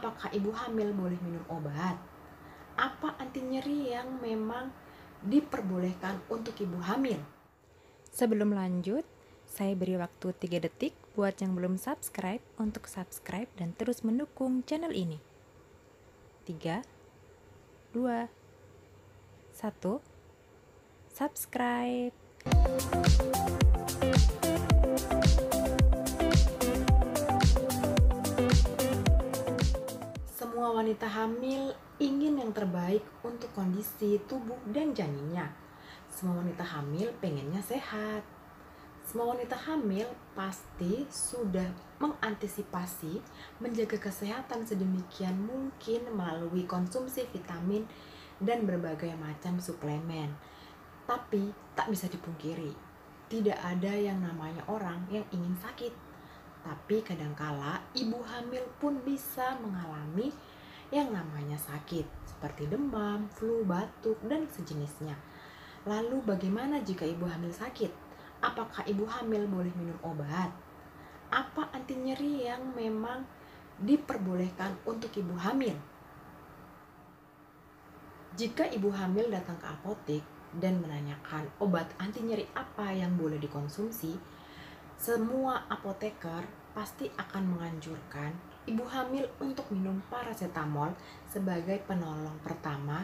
apakah ibu hamil boleh minum obat? Apa anti nyeri yang memang diperbolehkan untuk ibu hamil? Sebelum lanjut, saya beri waktu 3 detik buat yang belum subscribe untuk subscribe dan terus mendukung channel ini. 3, 2, 1, subscribe. Semua wanita hamil ingin yang terbaik untuk kondisi tubuh dan janinnya. Semua wanita hamil pengennya sehat. Semua wanita hamil pasti sudah mengantisipasi menjaga kesehatan sedemikian mungkin melalui konsumsi vitamin dan berbagai macam suplemen. Tapi tak bisa dipungkiri, tidak ada yang namanya orang yang ingin sakit. Tapi kadangkala ibu hamil pun bisa mengalami yang namanya sakit seperti demam, flu, batuk, dan sejenisnya. Lalu bagaimana jika ibu hamil sakit? Apakah ibu hamil boleh minum obat? Apa anti nyeri yang memang diperbolehkan untuk ibu hamil? Jika ibu hamil datang ke apotek dan menanyakan obat anti nyeri apa yang boleh dikonsumsi, semua apoteker pasti akan menganjurkan ibu hamil untuk minum paracetamol sebagai penolong pertama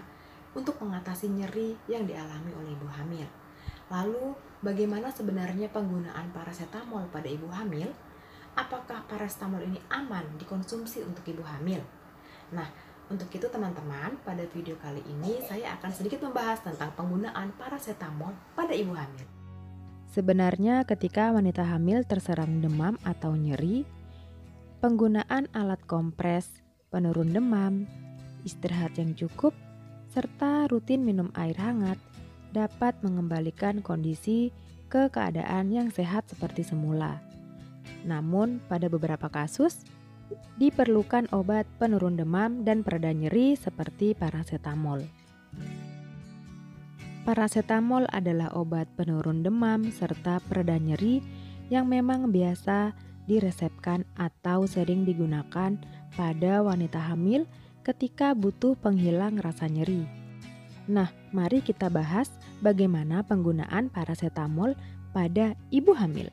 untuk mengatasi nyeri yang dialami oleh ibu hamil. Lalu, bagaimana sebenarnya penggunaan paracetamol pada ibu hamil? Apakah paracetamol ini aman dikonsumsi untuk ibu hamil? Nah, untuk itu teman-teman, pada video kali ini saya akan sedikit membahas tentang penggunaan paracetamol pada ibu hamil. Sebenarnya ketika wanita hamil terserang demam atau nyeri, penggunaan alat kompres, penurun demam, istirahat yang cukup, serta rutin minum air hangat dapat mengembalikan kondisi ke keadaan yang sehat seperti semula. Namun, pada beberapa kasus, diperlukan obat penurun demam dan pereda nyeri seperti paracetamol. Paracetamol adalah obat penurun demam serta pereda nyeri yang memang biasa diresepkan atau sering digunakan pada wanita hamil ketika butuh penghilang rasa nyeri. Nah, mari kita bahas bagaimana penggunaan paracetamol pada ibu hamil.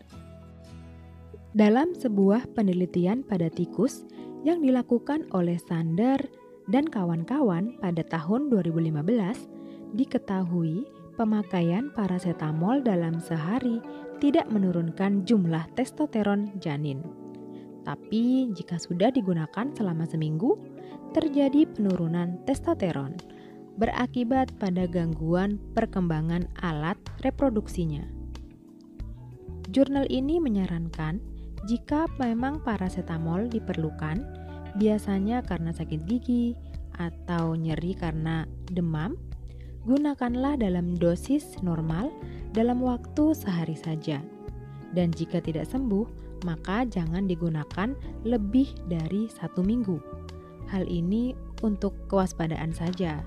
Dalam sebuah penelitian pada tikus yang dilakukan oleh Sander dan kawan-kawan pada tahun 2015, diketahui pemakaian paracetamol dalam sehari tidak menurunkan jumlah testosteron janin. Tapi jika sudah digunakan selama seminggu, terjadi penurunan testosteron berakibat pada gangguan perkembangan alat reproduksinya. Jurnal ini menyarankan jika memang paracetamol diperlukan, biasanya karena sakit gigi atau nyeri karena demam, gunakanlah dalam dosis normal dalam waktu sehari saja. Dan jika tidak sembuh, maka jangan digunakan lebih dari 1 minggu. Hal ini untuk kewaspadaan saja.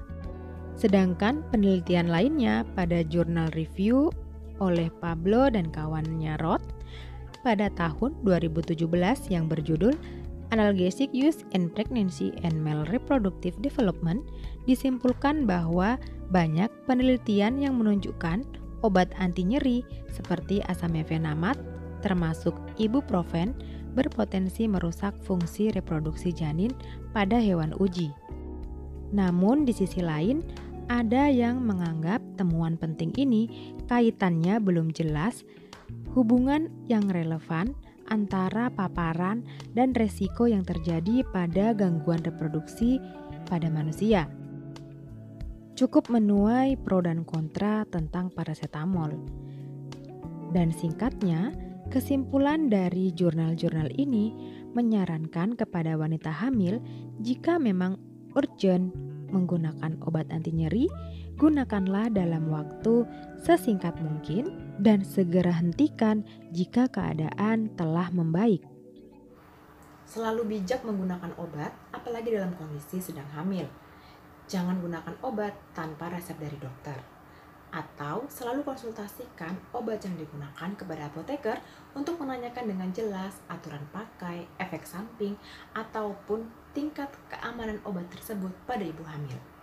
Sedangkan penelitian lainnya pada jurnal review oleh Pablo dan kawannya Roth pada tahun 2017 yang berjudul Analgesic Use in Pregnancy and Male Reproductive Development disimpulkan bahwa banyak penelitian yang menunjukkan obat anti nyeri seperti asam mefenamat termasuk ibuprofen berpotensi merusak fungsi reproduksi janin pada hewan uji. Namun di sisi lain, ada yang menganggap temuan penting ini kaitannya belum jelas hubungan yang relevan antara paparan dan resiko yang terjadi pada gangguan reproduksi pada manusia. Cukup menuai pro dan kontra tentang paracetamol. Dan singkatnya, kesimpulan dari jurnal-jurnal ini menyarankan kepada wanita hamil jika memang urgent menggunakan obat anti nyeri, gunakanlah dalam waktu sesingkat mungkin dan segera hentikan jika keadaan telah membaik. Selalu bijak menggunakan obat, apalagi dalam kondisi sedang hamil. Jangan gunakan obat tanpa resep dari dokter. Atau selalu konsultasikan obat yang digunakan kepada apoteker untuk menanyakan dengan jelas aturan pakai, efek samping, ataupun tingkat keamanan obat tersebut pada ibu hamil.